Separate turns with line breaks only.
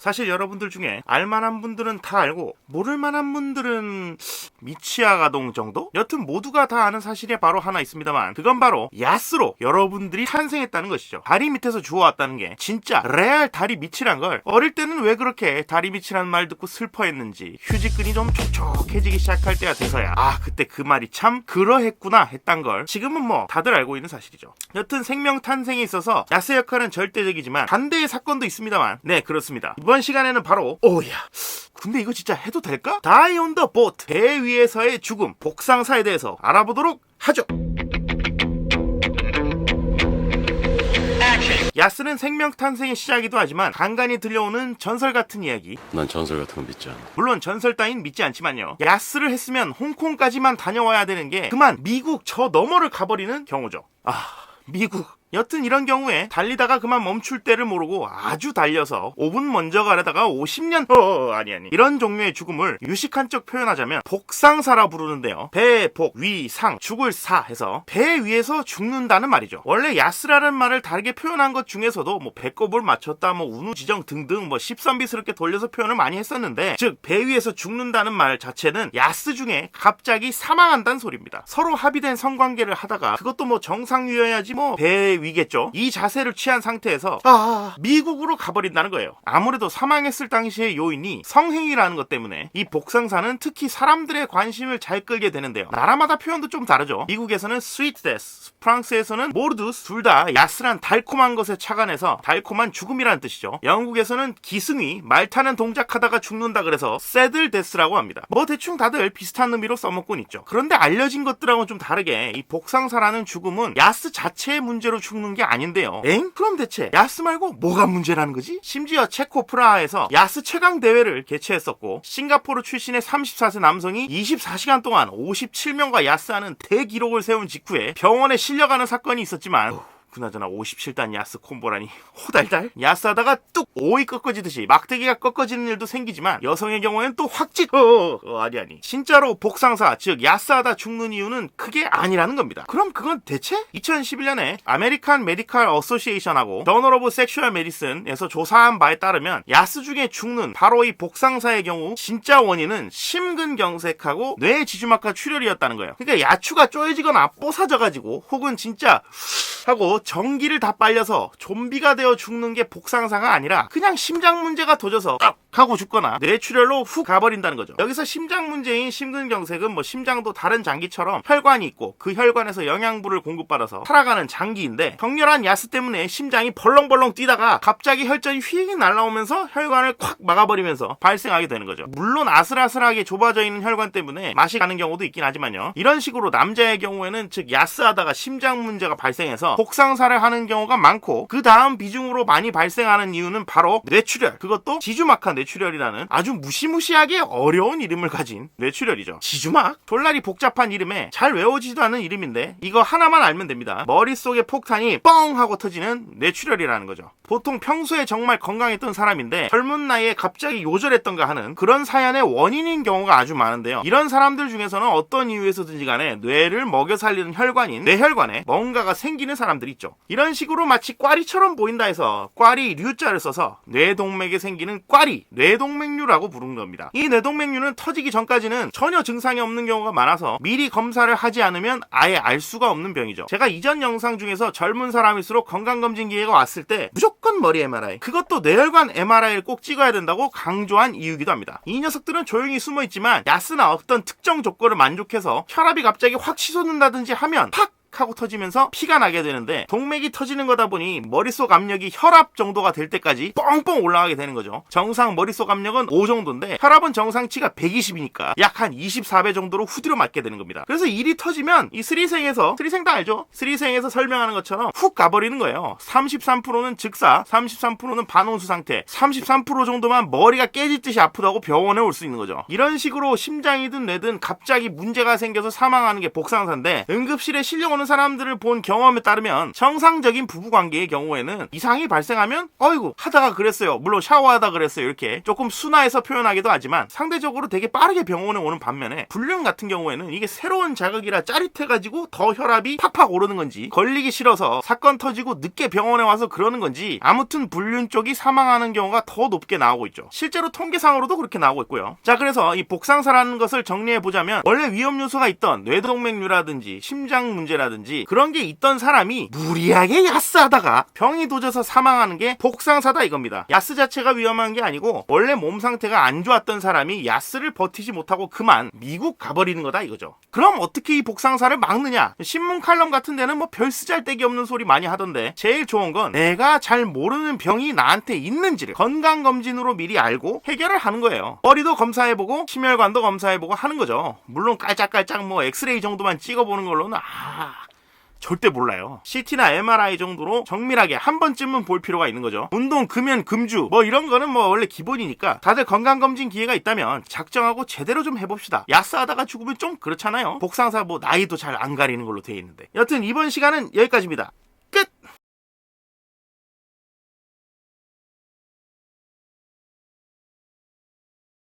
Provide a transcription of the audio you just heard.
사실 여러분들 중에 알만한 분들은 다 알고 모를만한 분들은 미치아가동 정도? 여튼 모두가 다 아는 사실이 바로 하나 있습니다만, 그건 바로 야스로 여러분들이 탄생했다는 것이죠. 다리 밑에서 주워왔다는 게 진짜 레알 다리 밑이란 걸 어릴 때는 왜 그렇게 다리 밑이란 말 듣고 슬퍼했는지, 휴지끈이 좀 촉촉해지기 시작할 때가 돼서야 그때 그 말이 참 그러했구나 했단 걸 지금은 뭐 다들 알고 있는 사실이죠. 여튼 생명 탄생에 있어서 야스 역할은 절대적이지만 반대의 사건도 있습니다만, 네, 그렇습니다. 이번 시간에는 바로 근데 이거 진짜 해도 될까? Die on the boat, 배 위에서의 죽음, 복상사에 대해서 알아보도록 하죠. 야스는 생명 탄생의 시작이기도 하지만 간간히 들려오는 전설 같은 이야기.
난 전설 같은 거 믿지 않아.
물론 전설 따윈 믿지 않지만요, 야스를 했으면 홍콩까지만 다녀와야 되는 게 그만 미국 저 너머를 가버리는 경우죠. 미국. 여튼 이런 경우에 달리다가 그만 멈출 때를 모르고 아주 달려서 5분 먼저 가려다가 50년 아니 이런 종류의 죽음을 유식한 쪽 표현하자면 복상사라 부르는데요. 배, 복, 위, 상, 죽을 사 해서 배 위에서 죽는다는 말이죠. 원래 야스라는 말을 다르게 표현한 것 중에서도 뭐 배꼽을 맞췄다, 뭐 운우지정 등등 뭐 십선비스럽게 돌려서 표현을 많이 했었는데, 즉 배 위에서 죽는다는 말 자체는 야스 중에 갑자기 사망한다는 소리입니다. 서로 합의된 성관계를 하다가 그것도 뭐 정상유여야지 뭐 배 위겠죠. 이 자세를 취한 상태에서 미국으로 가버린다는 거예요. 아무래도 사망했을 당시의 요인이 성행위라는 것 때문에 이 복상사는 특히 사람들의 관심을 잘 끌게 되는데요. 나라마다 표현도 좀 다르죠. 미국에서는 sweet death, 프랑스에서는 모르두스, 둘 다 야스란 달콤한 것에 착안해서 달콤한 죽음이라는 뜻이죠. 영국에서는 기승위, 말 타는 동작하다가 죽는다 그래서 sad death라고 합니다. 뭐 대충 다들 비슷한 의미로 써먹곤 있죠. 그런데 알려진 것들하고는 좀 다르게 이 복상사라는 죽음은 야스 자체의 문제로 죽는 게 아닌데요. 그럼 대체 야스 말고 뭐가 문제라는 거지? 심지어 체코 프라하에서 야스 최강 대회를 개최했었고, 싱가포르 출신의 34세 남성이 24시간 동안 57명과 야스하는 대기록을 세운 직후에 병원에 실려가는 사건이 있었지만, 그나저나 57단 야스 콤보라니 호달달. 야스하다가 뚝 오이 꺾어지듯이 막대기가 꺾어지는 일도 생기지만 여성의 경우에는 또 확직 아니 진짜로 복상사, 즉 야스하다 죽는 이유는 크게 아니라는 겁니다. 그럼 그건 대체 2011년에 아메리칸 메디칼 어소시에이션하고 저널 오브 섹슈얼 메디슨에서 조사한 바에 따르면 야스 중에 죽는 바로 이 복상사의 경우 진짜 원인은 심근경색하고 뇌 지주막하 출혈이었다는 거예요. 그러니까 야추가 쪼여지거나 뽀사져가지고 혹은 진짜 하고 전기를 다 빨려서 좀비가 되어 죽는 게 복상사가 아니라 그냥 심장 문제가 도져서 딱 하고 죽거나 뇌출혈로 훅 가버린다는 거죠. 여기서 심장 문제인 심근경색은 뭐 심장도 다른 장기처럼 혈관이 있고 그 혈관에서 영양분을 공급받아서 살아가는 장기인데, 격렬한 야스 때문에 심장이 벌렁벌렁 뛰다가 갑자기 혈전이 휙 날아오면서 혈관을 콱 막아버리면서 발생하게 되는 거죠. 물론 아슬아슬하게 좁아져 있는 혈관 때문에 맛이 가는 경우도 있긴 하지만요. 이런 식으로 남자의 경우에는 즉 야스하다가 심장 문제가 발생해서 복상사를 하는 경우가 많고, 그 다음 비중으로 많이 발생하는 이유는 바로 뇌출혈, 그것도 지주막하 뇌출혈이라는 아주 무시무시하게 어려운 이름을 가진 뇌출혈이죠. 지주막? 졸라리 복잡한 이름에 잘 외워지지도 않는 이름인데 이거 하나만 알면 됩니다. 머릿속에 폭탄이 뻥 하고 터지는 뇌출혈이라는 거죠. 보통 평소에 정말 건강했던 사람인데 젊은 나이에 갑자기 요절했던가 하는 그런 사연의 원인인 경우가 아주 많은데요. 이런 사람들 중에서는 어떤 이유에서든지 간에 뇌를 먹여 살리는 혈관인 뇌혈관에 뭔가가 생기는 사람들이 있죠. 이런 식으로 마치 꽈리처럼 보인다 해서 꽈리 류자를 써서 뇌동맥에 생기는 꽈리, 뇌동맥류라고 부르는 겁니다. 이 뇌동맥류는 터지기 전까지는 전혀 증상이 없는 경우가 많아서 미리 검사를 하지 않으면 아예 알 수가 없는 병이죠. 제가 이전 영상 중에서 젊은 사람일수록 건강검진 기회가 왔을 때 무조건 머리 MRI, 그것도 뇌혈관 MRI를 꼭 찍어야 된다고 강조한 이유이기도 합니다. 이 녀석들은 조용히 숨어있지만 야스나 어떤 특정 조건을 만족해서 혈압이 갑자기 확 치솟는다든지 하면 팍 하고 터지면서 피가 나게 되는데, 동맥이 터지는 거다 보니 머릿속 압력이 혈압 정도가 될 때까지 뻥뻥 올라가게 되는 거죠. 정상 머릿속 압력은 5 정도인데 혈압은 정상치가 120이니까 약 한 24배 정도로 후디로 맞게 되는 겁니다. 그래서 일이 터지면 이 스리생에서, 스리생 다 알죠? 스리생에서 설명하는 것처럼 훅 가버리는 거예요. 33%는 즉사, 33%는 반온수 상태, 33% 정도만 머리가 깨지듯이 아프다고 병원에 올 수 있는 거죠. 이런 식으로 심장이든 뇌든 갑자기 문제가 생겨서 사망하는 게 복상사인데, 응급실에 실려오는 나오는 사람들을 본 경험에 따르면 정상적인 부부관계의 경우에는 이상이 발생하면 어이구 하다가 그랬어요, 물론 샤워하다 그랬어요, 이렇게 조금 순화해서 표현하기도 하지만 상대적으로 되게 빠르게 병원에 오는 반면에 불륜 같은 경우에는 이게 새로운 자극이라 짜릿해가지고 더 혈압이 팍팍 오르는 건지 걸리기 싫어서 사건 터지고 늦게 병원에 와서 그러는 건지 아무튼 불륜 쪽이 사망하는 경우가 더 높게 나오고 있죠. 실제로 통계상으로도 그렇게 나오고 있고요. 자, 그래서 이 복상사라는 것을 정리해보자면 원래 위험 요소가 있던 뇌동맥류라든지 심장 문제라든지 그런 게 있던 사람이 무리하게 야스하다가 병이 도져서 사망하는 게 복상사다 이겁니다. 야스 자체가 위험한 게 아니고 원래 몸 상태가 안 좋았던 사람이 야스를 버티지 못하고 그만 미국 가버리는 거다 이거죠. 그럼 어떻게 이 복상사를 막느냐? 신문 칼럼 같은 데는 뭐 별 쓰잘데기 없는 소리 많이 하던데 제일 좋은 건 내가 잘 모르는 병이 나한테 있는지를 건강검진으로 미리 알고 해결을 하는 거예요. 머리도 검사해보고 심혈관도 검사해보고 하는 거죠. 물론 깔짝깔짝 뭐 엑스레이 정도만 찍어보는 걸로는 절대 몰라요. CT나 MRI 정도로 정밀하게 한 번쯤은 볼 필요가 있는 거죠. 운동, 금연, 금주 뭐 이런 거는 뭐 원래 기본이니까 다들 건강검진 기회가 있다면 작정하고 제대로 좀 해봅시다. 야스하다가 죽으면 좀 그렇잖아요. 복상사 뭐 나이도 잘 안 가리는 걸로 돼 있는데. 여튼 이번 시간은 여기까지입니다. 끝!